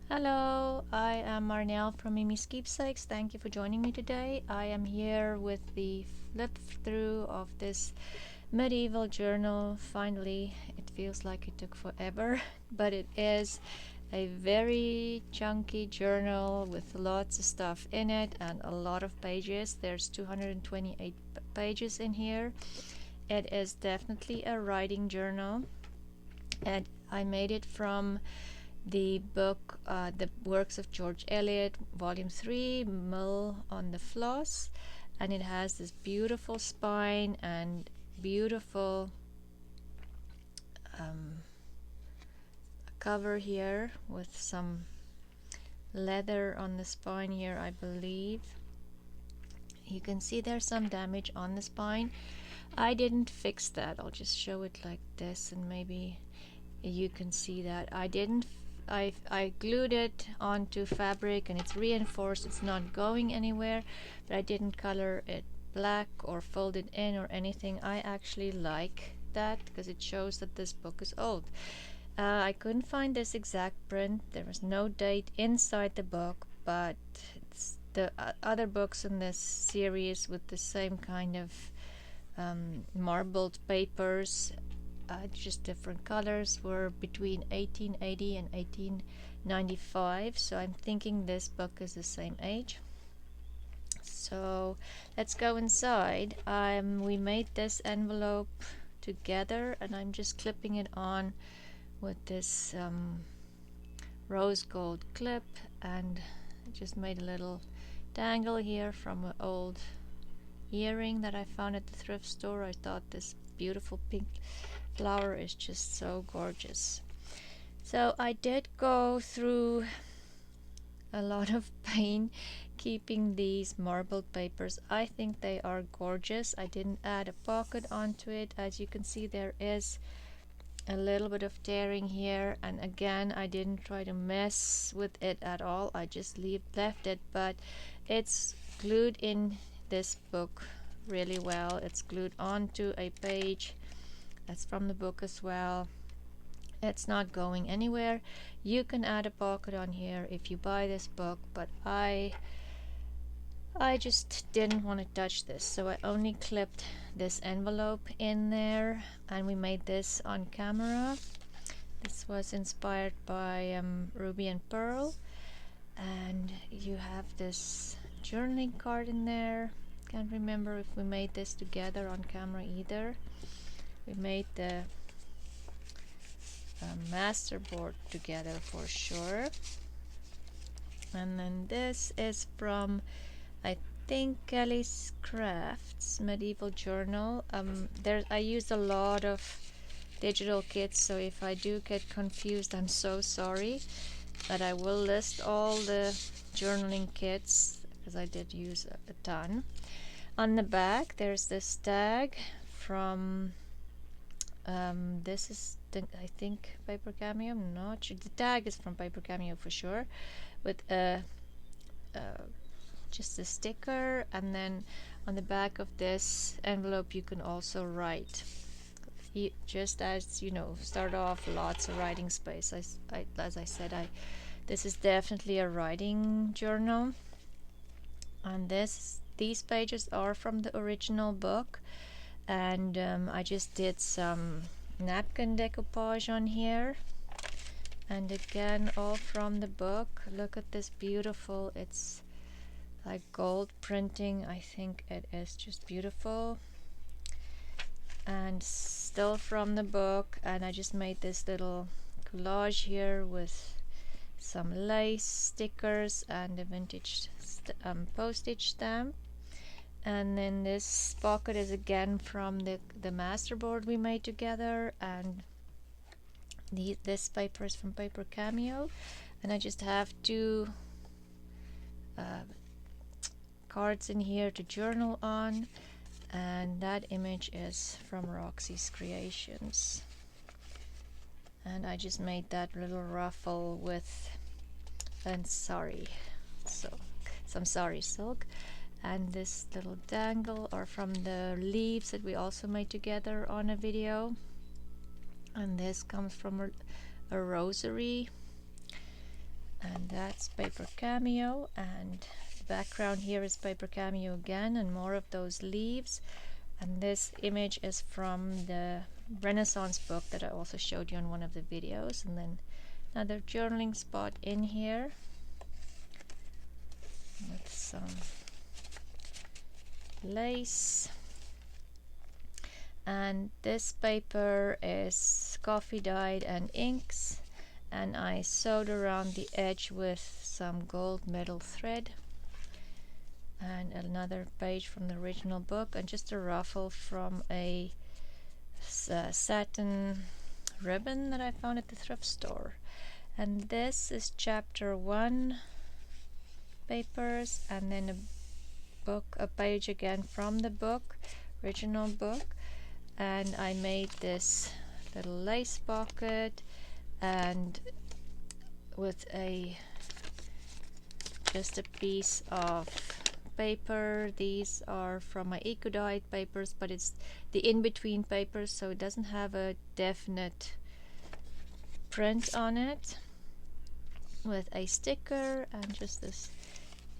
Hello, I am Marnell from Miemie's Keepsakes. Thank you for joining me today. I am here with the flip through of this medieval journal. Finally, it feels like it took forever, but it is a very chunky journal with lots of stuff in it and a lot of pages. There's 228 pages in here. It is definitely a writing journal, and I made it from the book, The Works of George Eliot, Volume 3, Mill on the Floss, and it has this beautiful spine and beautiful cover here with some leather on the spine here, I believe. You can see there's some damage on the spine. I didn't fix that. I'll just show it like this and maybe you can see that. I glued it onto fabric and it's reinforced. It's not going anywhere, but I didn't color it black or fold it in or anything. I actually like that because it shows that this book is old. I couldn't find this exact print. There was no date inside the book, but it's the other books in this series with the same kind of marbled papers, just different colors, were between 1880 and 1895, so I'm thinking this book is the same age. So let's go inside. We made this envelope together and I'm just clipping it on with this rose gold clip, and I just made a little dangle here from an old earring that I found at the thrift store. I thought this beautiful pink flower is just so gorgeous. So I did go through a lot of pain keeping these marbled papers. I think they are gorgeous. I didn't add a pocket onto it. As you can see, there is a little bit of tearing here, and again I didn't try to mess with it at all. I just left it, but it's glued in this book really well. It's glued onto a page that's from the book as well. It's not going anywhere. You can add a pocket on here if you buy this book, but I just didn't want to touch this, so I only clipped this envelope in there, and we made this on camera. This was inspired by Ruby and Pearl, and you have this journaling card in there. Can't remember if we made this together on camera either. We made the masterboard together for sure. And then this is from, I think, KellysCrafts medieval journal. I used a lot of digital kits, so if I do get confused, I'm so sorry. But I will list all the journaling kits because I did use a ton. On the back, there's this tag from this is I think Paper Cameo. I'm not sure. The tag is from Paper Cameo for sure, with just a sticker, and then on the back of this envelope you can also write. Just as you know, start off lots of writing space. As I said, this is definitely a writing journal, and these pages are from the original book, and I just did some napkin decoupage on here, and again all from the book. Look at this beautiful, it's like gold printing. I think it is just beautiful, and still from the book. And I just made this little collage here with some lace stickers and a vintage postage stamp. And then this pocket is again from the masterboard we made together, and this paper is from Paper Cameo. And I just have two cards in here to journal on, and that image is from Roxy's Creations. And I just made that little ruffle with some sari silk. And this little dangle are from the leaves that we also made together on a video. And this comes from a rosary. and that's Paper Cameo, and the background here is Paper Cameo again, and more of those leaves. And this image is from the Renaissance book that I also showed you on one of the videos. And then another journaling spot in here with some lace. And this paper is coffee dyed and inks, and I sewed around the edge with some gold metal thread. And another page from the original book, and just a ruffle from a satin ribbon that I found at the thrift store. And this is chapter 1 papers, and then a page again from the book, original book. And I made this little lace pocket, and with just a piece of paper. These are from my eco dyed papers, but it's the in-between papers, so it doesn't have a definite print on it, with a sticker and just this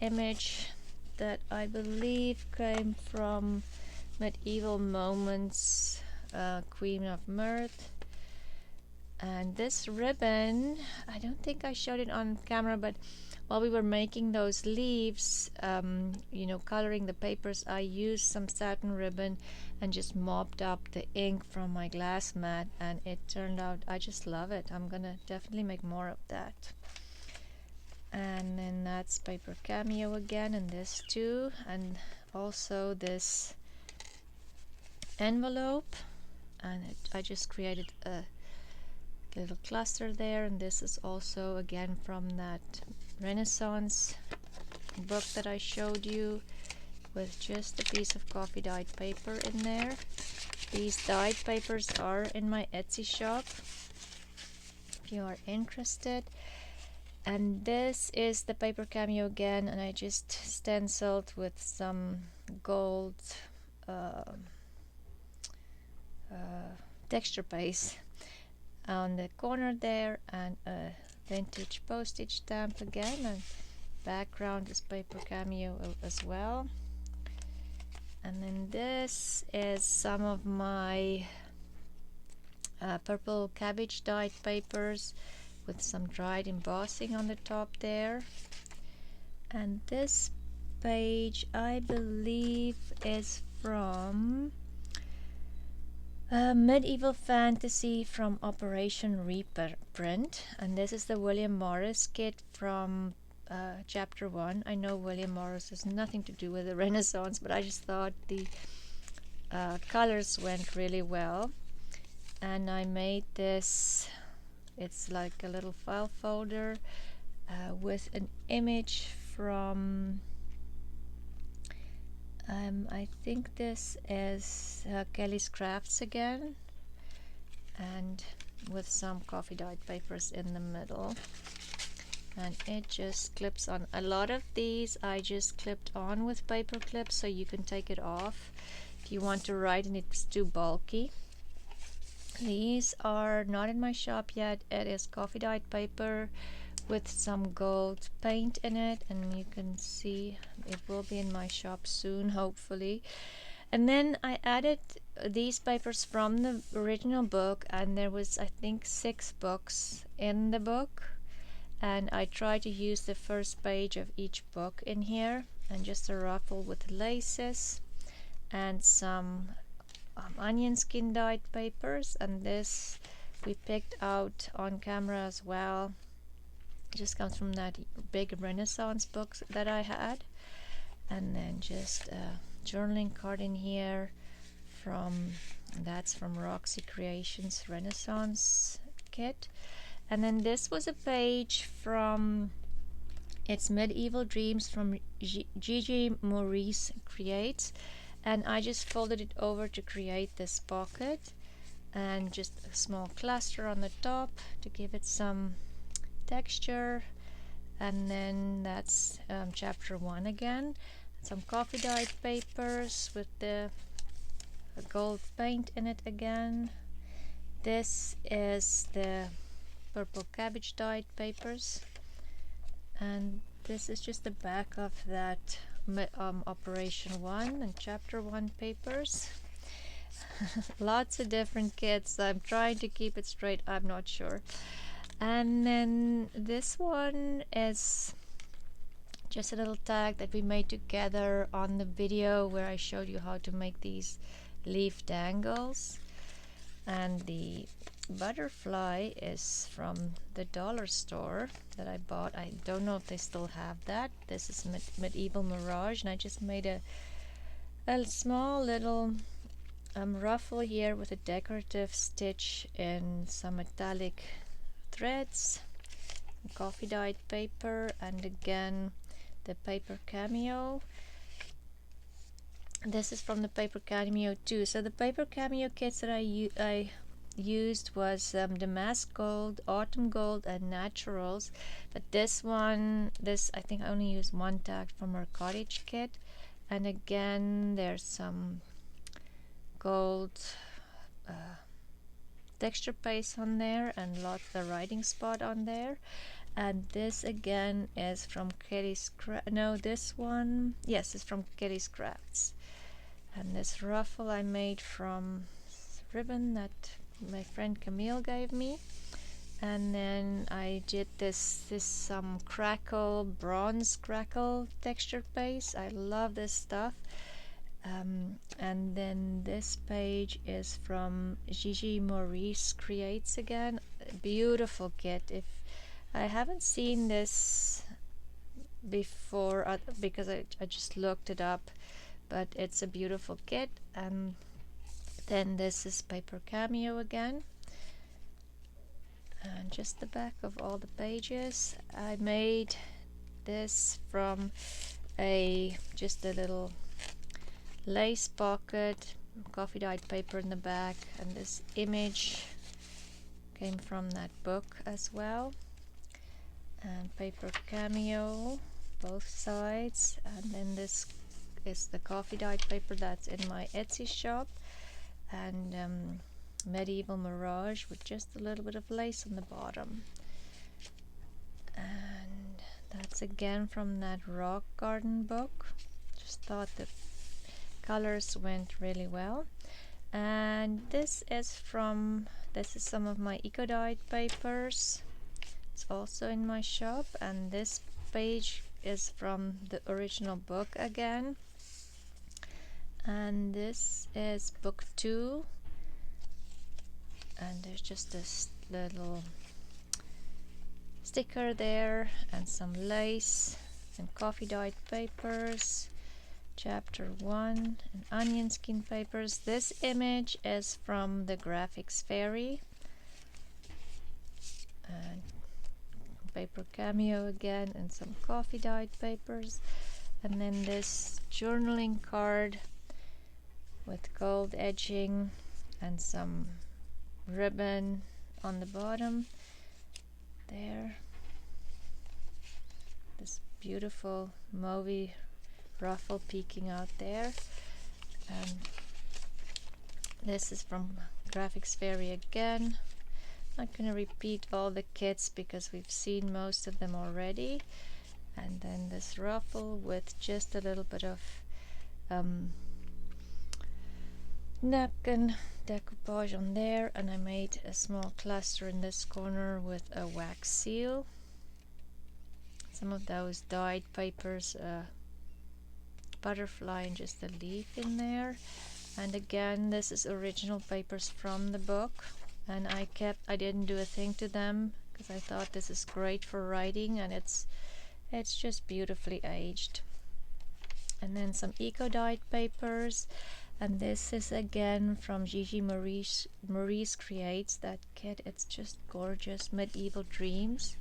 image that I believe came from Medieval Moments, Queen of Mirth. And this ribbon, I don't think I showed it on camera, but while we were making those leaves, you know, coloring the papers, I used some satin ribbon and just mopped up the ink from my glass mat, and it turned out, I just love it. I'm gonna definitely make more of that. And then that's Paper Cameo again, and this too, and also this envelope, and I just created a little cluster there. And this is also again from that Renaissance book that I showed you, with just a piece of coffee dyed paper in there. These dyed papers are in my Etsy shop if you are interested. And this is the Paper Cameo again, and I just stenciled with some gold texture paste on the corner there, and a vintage postage stamp again, and background is Paper Cameo as well. And then this is some of my purple cabbage dyed papers with some dried embossing on the top there. And this page I believe is from Medieval Fantasy from OperationReprint, and this is the William Morris kit from chapter 1. I know William Morris has nothing to do with the Renaissance, but I just thought the colors went really well. And I made this, it's like a little file folder with an image from I think this is KellysCrafts again, and with some coffee dyed papers in the middle, and it just clips on. A lot of these I just clipped on with paper clips, so you can take it off if you want to write and it's too bulky. These are not in my shop yet. It is coffee dyed paper with some gold paint in it, and you can see it will be in my shop soon, hopefully. And then I added these papers from the original book, and there was, I think, 6 books in the book, and I tried to use the first page of each book in here, and just a ruffle with laces and some onion skin dyed papers. And this we picked out on camera as well. It just comes from that big Renaissance book that I had. And then just a journaling card in here that's from Roxy Creations Renaissance kit. And then this was a page from It's Medieval Dreams from GigiMariceCreates, and I just folded it over to create this pocket, and just a small cluster on the top to give it some texture. And then that's chapter 1 again, some coffee dyed papers with the gold paint in it again. This is the purple cabbage dyed papers, And this is just the back of that Operation 1 and Chapter 1 papers. Lots of different kits. I'm trying to keep it straight, I'm not sure. And then this one is just a little tag that we made together on the video where I showed you how to make these leaf dangles. And the butterfly is from the dollar store that I bought. I don't know if they still have that. This is Medieval Mirage, and I just made a small little ruffle here with a decorative stitch in some metallic threads, coffee dyed paper, and again the Paper Cameo. This is from the Paper Cameo too. So the Paper Cameo kits that I used was Damask Gold, Autumn Gold, and Naturals. But this I think I only used one tag from our cottage kit. And again, there's some gold texture paste on there and lots of writing spot on there. And this again is from KellysCrafts. No, this one, yes, it's from KellysCrafts. And this ruffle I made from ribbon that my friend Camille gave me. And then I did this crackle, bronze crackle texture paste. I love this stuff. And then this page is from GigiMariceCreates again. Beautiful kit. If I haven't seen this before because I just looked it up, but it's a beautiful kit. And then this is Paper Cameo again, and just the back of all the pages. I made this from just a little lace pocket, coffee dyed paper in the back, and this image came from that book as well. And Paper Cameo both sides, and then this is the coffee dyed paper that's in my Etsy shop, and Medieval Mirage with just a little bit of lace on the bottom. And that's again from that rock garden book. Just thought the colors went really well. And this is some of my eco dyed papers. It's also in my shop, and this page is from the original book again. And this is book 2, and there's just this little sticker there and some lace and coffee dyed papers, chapter 1, and onion skin papers. This image is from the Graphics Fairy, and Paper Cameo again, and some coffee dyed papers. And then this journaling card with gold edging and some ribbon on the bottom there. This beautiful mauvey ruffle peeking out there. And this is from Graphics Fairy again. I'm not going to repeat all the kits because we've seen most of them already. And then this ruffle with just a little bit of napkin decoupage on there, and I made a small cluster in this corner with a wax seal. Some of those dyed papers, butterfly and just a leaf in there. And again, this is original papers from the book, and I didn't do a thing to them because I thought this is great for writing, and it's just beautifully aged. And then some eco dyed papers, and this is again from GigiMariceCreates, that kit. It's just gorgeous. Medieval Dreams,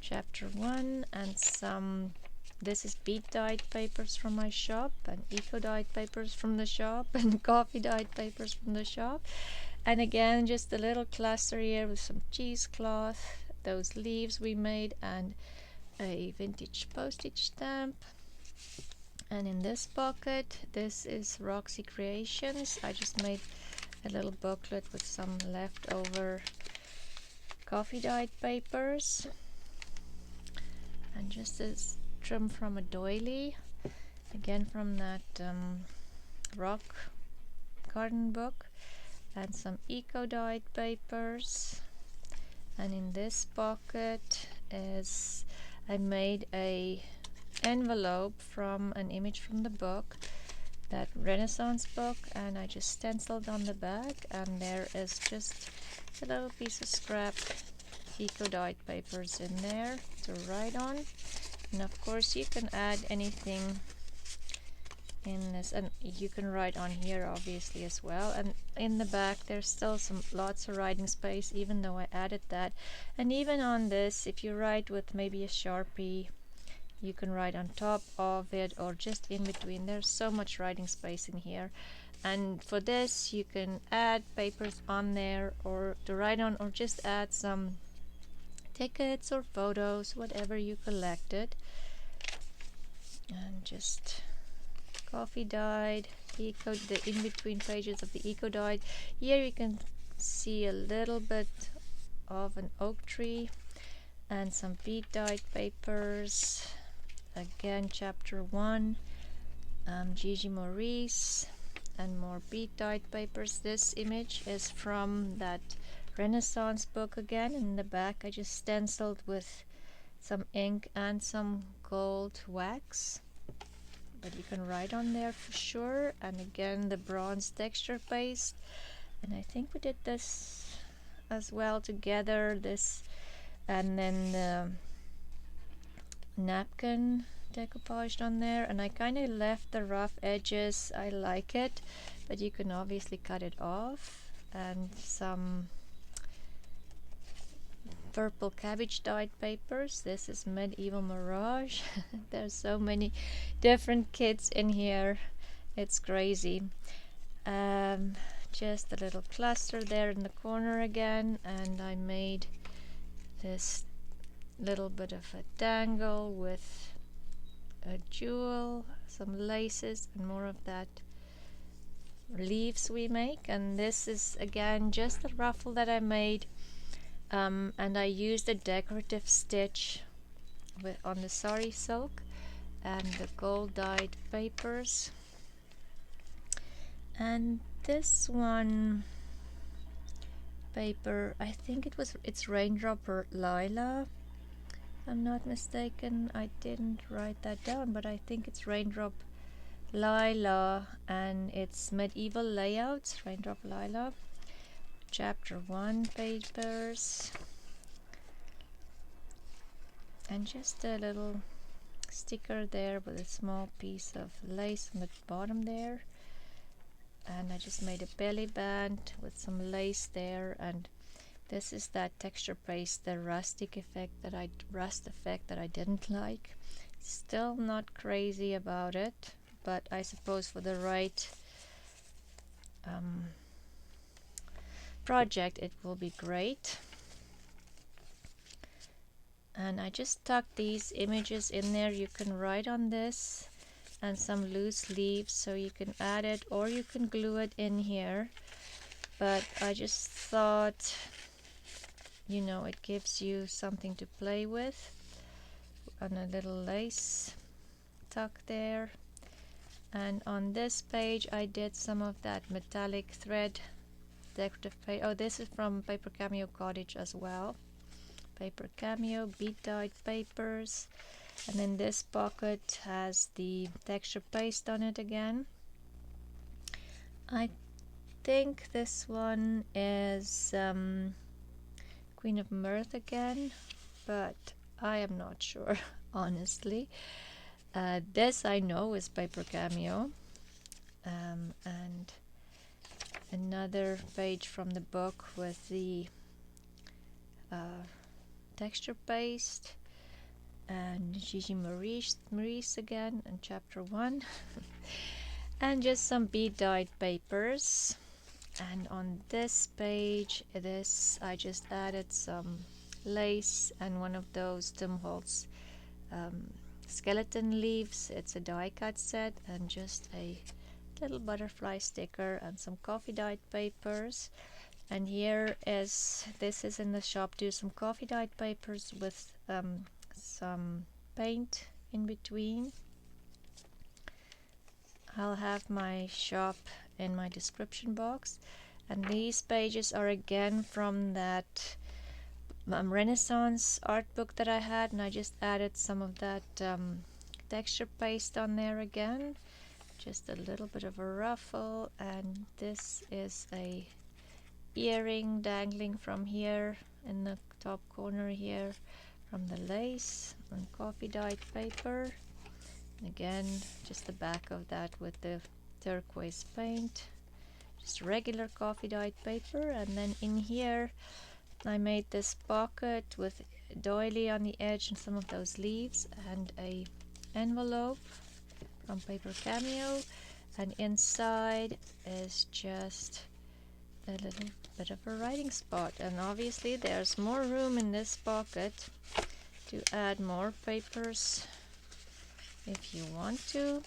chapter 1, and this is bead dyed papers from my shop, and eco dyed papers from the shop, and coffee dyed papers from the shop. And again, just a little cluster here with some cheesecloth, those leaves we made, and a vintage postage stamp. And in this pocket, this is Roxy Creations. I just made a little booklet with some leftover coffee dyed papers. And and just this trim from a doily, again from that rock garden book, and some eco dyed papers. And in this pocket is I made a envelope from an image from the book, that Renaissance book, and I just stenciled on the back, and there is just a little piece of scrap eco dyed papers in there to write on. And of course you can add anything in this, and you can write on here obviously as well. And in the back there's still lots of writing space, even though I added that. And even on this, if you write with maybe a Sharpie, you can write on top of it or just in between. There's so much writing space in here. And for this you can add papers on there or to write on, or just add some tickets or photos, whatever you collected. And just coffee dyed, the in between pages of the eco dyed. Here you can see a little bit of an oak tree and some bead dyed papers. Again, chapter 1, GigiMarice, and more bead dyed papers. This image is from that Renaissance book again. In the back I just stenciled with some ink and some gold wax, but you can write on there for sure. And again, the bronze texture paste, and I think we did this as well together, this, and then the napkin decoupaged on there. And I kind of left the rough edges, I like it, but you can obviously cut it off. And some purple cabbage dyed papers. This is medieval Mirage. There's so many different kits in here, it's crazy. Just a little cluster there in the corner again, and I made this little bit of a dangle with a jewel, some laces, and more of that leaves we make. And this is again just a ruffle that I made, and I used a decorative stitch on the sari silk and the gold dyed papers. And this one paper, I think it's Raindrop Lila, if I'm not mistaken. I didn't write that down, but I think it's Raindrop Lila, and it's medieval layouts, Raindrop Lila, chapter 1 papers. And just a little sticker there with a small piece of lace on the bottom there. And I just made a belly band with some lace there. And this is that texture paste, the rust effect that I didn't like. Still not crazy about it, but I suppose for the right project it will be great. And I just tucked these images in there. You can write on this, and some loose leaves, so you can add it or you can glue it in here. But I just thought, you know, it gives you something to play with. And a little lace tuck there. And on this page I did some of that metallic thread decorative paint. Oh, this is from Paper Cameo Cottage as well. Paper Cameo bead dyed papers. And then this pocket has the texture paste on it again. I think this one is Queen of Mirth again, but I am not sure, honestly. This I know is Paper Cameo. And another page from the book with the texture paste, and GigiMarice again, and chapter 1. And just some bead dyed papers. And on this page, I just added some lace and one of those Tim Holtz skeleton leaves. It's a die cut set, and just a little butterfly sticker and some coffee dyed papers. And this is in the shop too, some coffee dyed papers with some paint in between. I'll have my shop in my description box, and these pages are again from that Renaissance art book that I had, and I just added some of that texture paste on there again, just a little bit of a ruffle. And this is a earring dangling from here in the top corner here from the lace on coffee dyed paper. And again, just the back of that with the turquoise paint, just regular coffee dyed paper. And then in here I made this pocket with doily on the edge and some of those leaves, and a envelope from Paper Cameo, and inside is just a little bit of a writing spot. And obviously there's more room in this pocket to add more papers if you want to,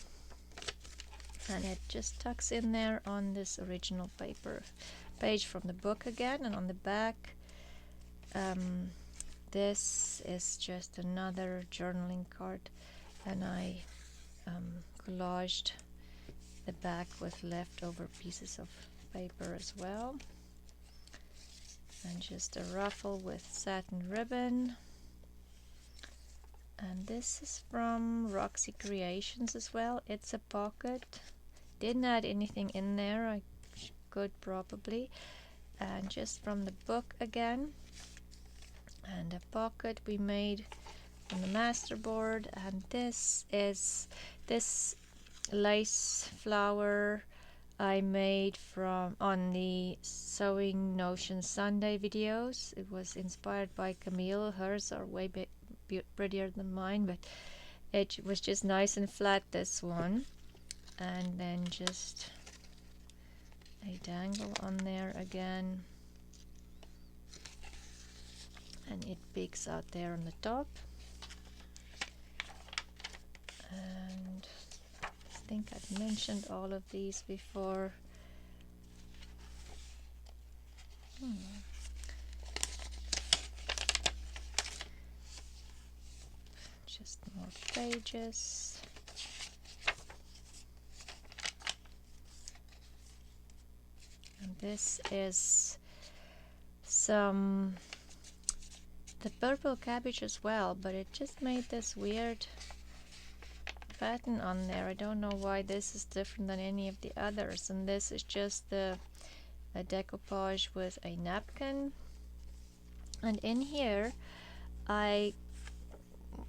and it just tucks in there on this original paper page from the book again. And on the back, this is just another journaling card, and I collaged the back with leftover pieces of paper as well, and just a ruffle with satin ribbon. And this is from Roxy Creations as well. It's a pocket. Didn't add anything in there, I could probably. And just from the book again, and a pocket we made on the masterboard. And this is this lace flower I made from on the Sewing Notion Sunday videos. It was inspired by Camille. Hers are way prettier than mine, but it was just nice and flat, this one. And then just a dangle on there again, and it peeks out there on the top. And I think I've mentioned all of these before. Just more pages. And this is the purple cabbage as well, but it just made this weird pattern on there. I don't know why this is different than any of the others. And this is just a decoupage with a napkin. And in here I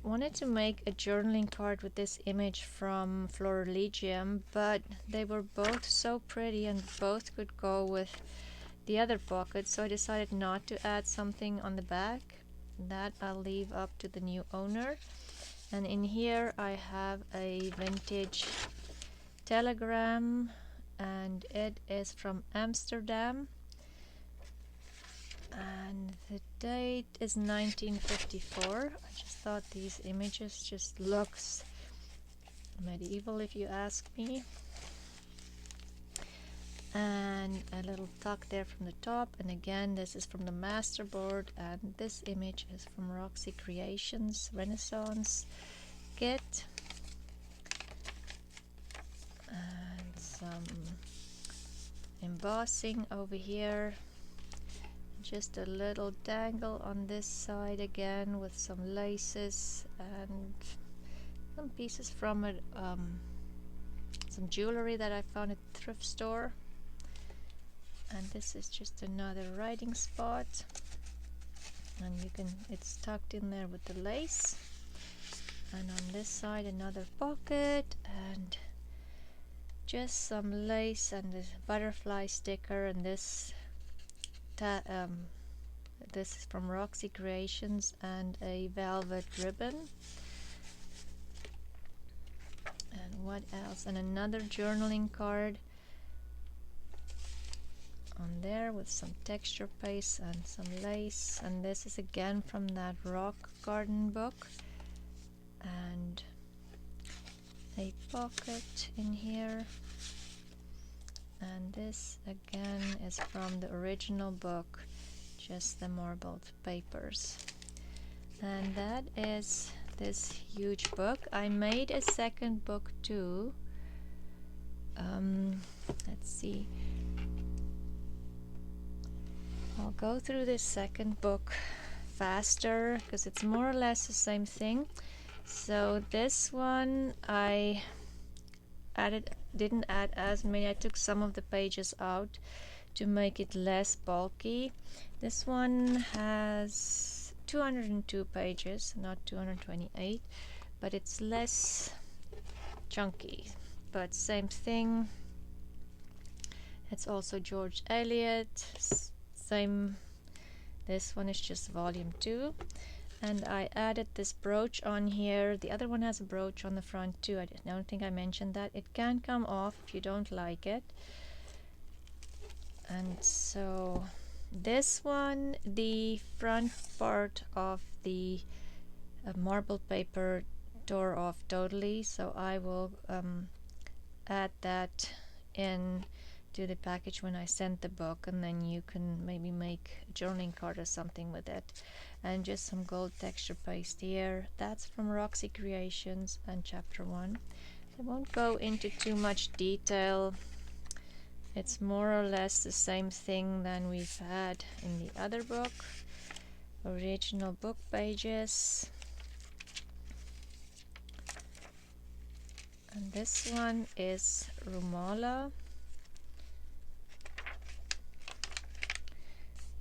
wanted to make a journaling card with this image from Florals, but they were both so pretty and both could go with the other pocket, so I decided not to add something on the back. That I'll leave up to the new owner. And in here I have a vintage telegram, and it is from Amsterdam, and the date is 1954. I just thought these images just looks medieval, if you ask me. And a little tuck there from the top, and again this is from the masterboard, and this image is from Roxy Creations Renaissance kit. And some embossing over here, just a little dangle on this side again with some laces and some pieces from it, some jewelry that I found at the thrift store. And this is just another writing spot, and it's tucked in there with the lace. And on this side another pocket, and just some lace and this butterfly sticker. And this is from Roxy Creations, and a velvet ribbon. And what else? And another journaling card on there with some texture paste and some lace. And this is again from that rock garden book, and a pocket in here. And this again is from the original book, just the marbled papers. And that is this huge book. I made a second book too. Let's see. I'll go through this second book faster because it's more or less the same thing. So this one I didn't add as many. I took some of the pages out to make it less bulky. This one has 202 pages, not 228, but it's less chunky. But same thing. It's also George Eliot. Same. This one is just volume 2. And I added this brooch on here. The other one has a brooch on the front too. I don't think I mentioned that. It can come off if you don't like it. And so this one, the front part of the marble paper tore off totally, so I will add that in to the package when I send the book, and then you can maybe make a journaling card or something with it. And just some gold texture paste here. That's from Roxy Creations and chapter 1. I won't go into too much detail. It's more or less the same thing than we've had in the other book. Original book pages. And this one is Rumala.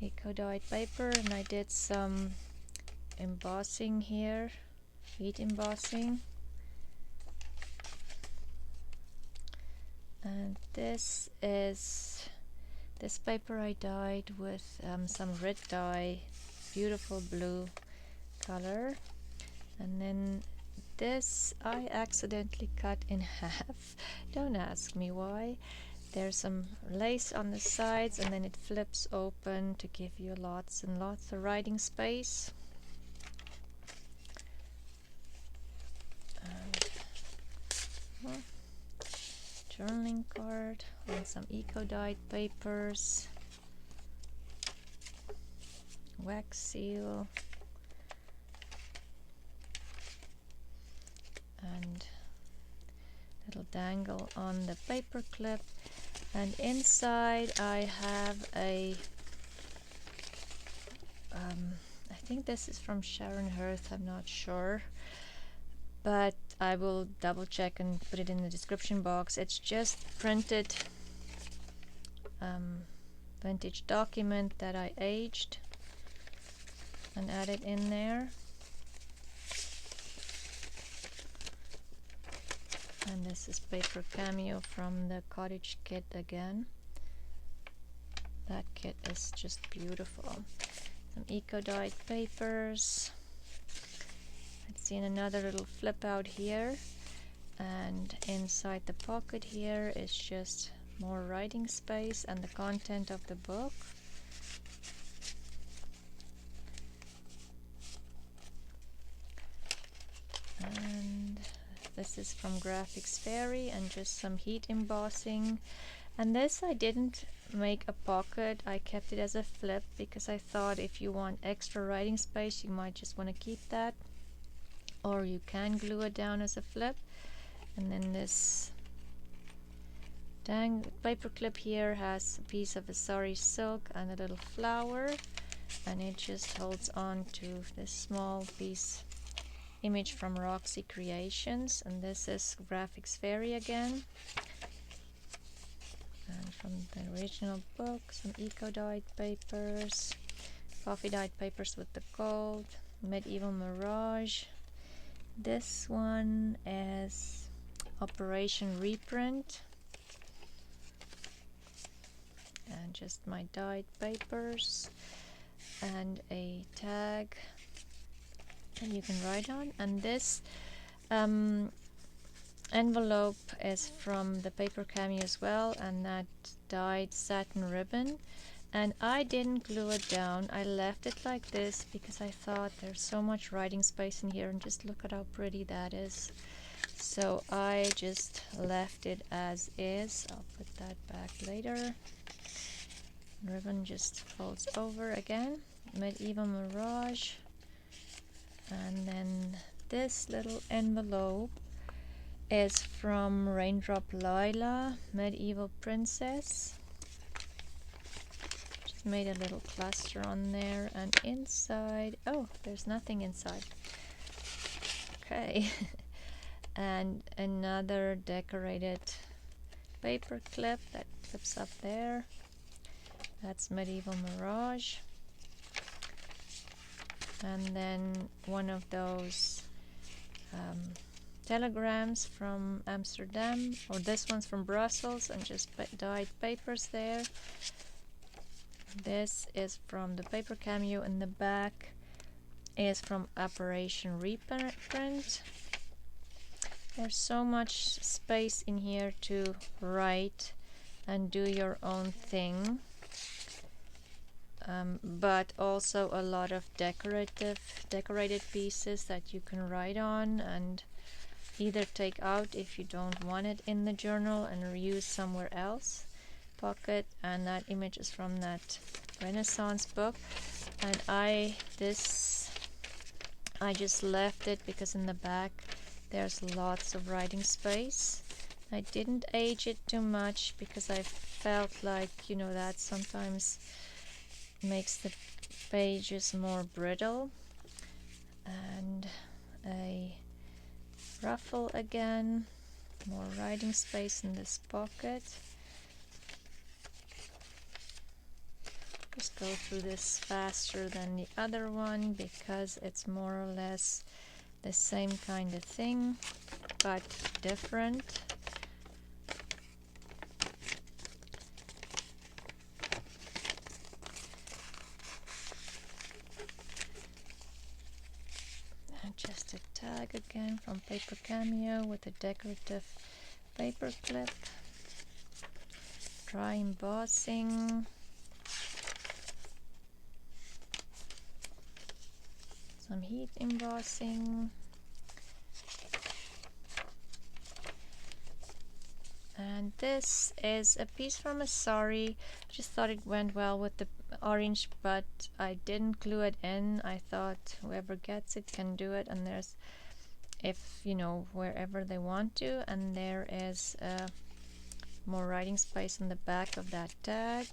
Eco dyed paper, and I did some embossing here, heat embossing. And this paper I dyed with some red dye, beautiful blue color. And then this I accidentally cut in half. Don't ask me why. There's some lace on the sides, and then it flips open to give you lots and lots of writing space. And, journaling card and some eco dyed papers, wax seal, and little dangle on the paper clip. And inside I have a I think this is from Sharon Hearth, I'm not sure, but I will double check and put it in the description box. It's just printed vintage document that I aged and added in there. And this is Paper Cameo from the cottage kit again. That kit is just beautiful. Some eco dyed papers. I've seen another little flip out here, and inside the pocket here is just more writing space and the content of the book. And this is from Graphics Fairy, and just some heat embossing. And this I didn't make a pocket, I kept it as a flip because I thought if you want extra writing space you might just want to keep that, or you can glue it down as a flip. And then this paper clip here has a piece of a sari silk and a little flower, and it just holds on to this small piece image from Roxy Creations. And this is Graphics Fairy again, and from the original book, some eco dyed papers, coffee dyed papers with the gold, medieval Mirage. This one is OperationReprint, and just my dyed papers and a tag that you can write on. And this envelope is from the Paper Cameo as well, and that dyed satin ribbon. And I didn't glue it down, I left it like this because I thought there's so much writing space in here, and just look at how pretty that is. So I just left it as is. I'll put that back later. Ribbon just folds over again. Medieval Mirage. And then this little envelope is from Raindrop Lila, Medieval Princess. Just made a little cluster on there, and inside, oh, there's nothing inside. Okay. And another decorated paper clip that clips up there. That's Medieval Mirage. And then one of those telegrams from Amsterdam, or this one's from Brussels, and just dyed papers there. This is from the Paper Cameo, and the back is from OperationReprint. There's so much space in here to write and do your own thing. But also a lot of decorated pieces that you can write on and either take out if you don't want it in the journal and reuse somewhere else. Pocket, and that image is from that Renaissance book. And I just left it because in the back there's lots of writing space. I didn't age it too much because I felt like, you know, that sometimes makes the pages more brittle. And a ruffle again, more writing space in this pocket. Just go through this faster than the other one because it's more or less the same kind of thing but different. Just a tag again from Paper Cameo with a decorative paper clip. Dry embossing. Some heat embossing. And this is a piece from a sari. I just thought it went well with the orange, but I didn't glue it in. I thought whoever gets it can do it, and there's, if you know, wherever they want to. And there is more writing space on the back of that tag.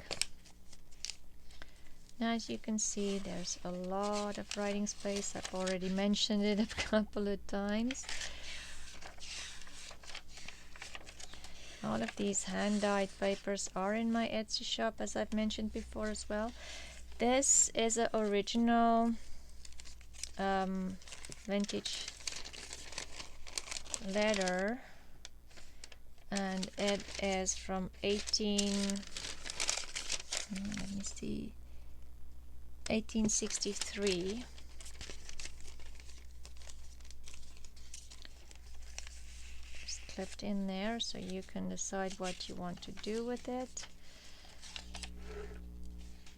Now, as you can see, there's a lot of writing space. I've already mentioned it a couple of times. All of these hand-dyed papers are in my Etsy shop, as I've mentioned before as well. This is an original vintage letter, and it is from 1863. Clipped in there, so you can decide what you want to do with it.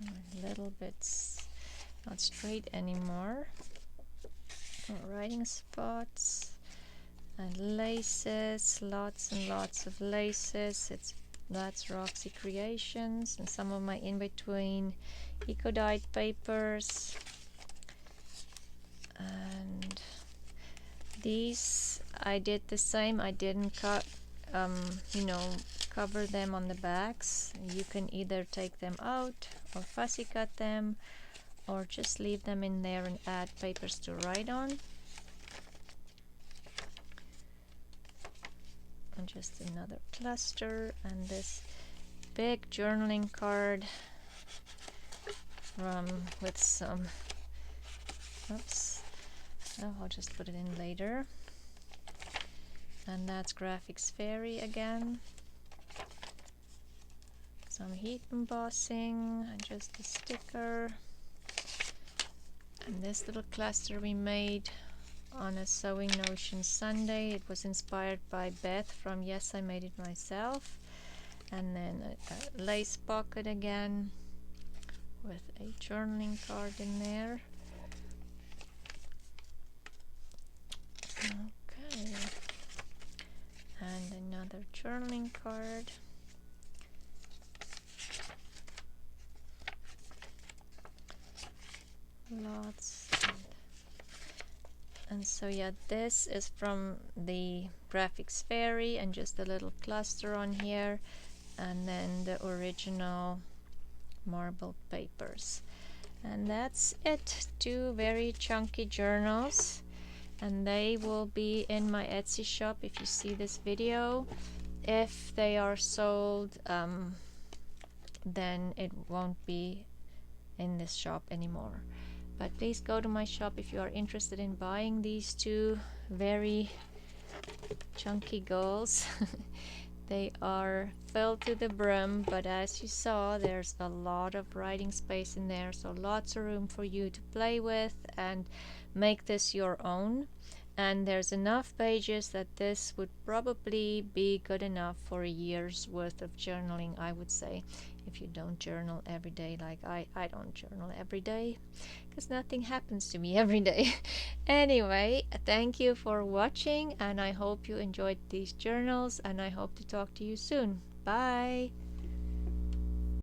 A little bit not straight anymore. More writing spots and laces, lots and lots of laces. That's Roxy Creations, and some of my in-between eco-dyed papers. And these I did the same. I didn't cover them on the backs. You can either take them out or fussy cut them, or just leave them in there and add papers to write on. And just another cluster, and this big journaling card with some, oops, oh, I'll just put it in later. And that's Graphics Fairy again. Some heat embossing and just a sticker. And this little cluster we made on a Sewing Notion Sunday. It was inspired by Beth from Yes, I Made It Myself. And then a lace pocket again with a journaling card in there. Okay. And another journaling card. Lots. And so yeah, this is from the graphics fairy, and just a little cluster on here, and then the original marbled papers. And that's it. 2 very chunky journals, and they will be in my Etsy shop if you see this video. If they are sold, then it won't be in this shop anymore. But please go to my shop if you are interested in buying these 2 very chunky goals. They are filled to the brim, but as you saw, there's a lot of writing space in there, so lots of room for you to play with and make this your own. And there's enough pages that this would probably be good enough for a year's worth of journaling, I would say, if you don't journal every day like I don't journal every day because nothing happens to me every day. Anyway, thank you for watching, and I hope you enjoyed these journals, and I hope to talk to you soon. Bye!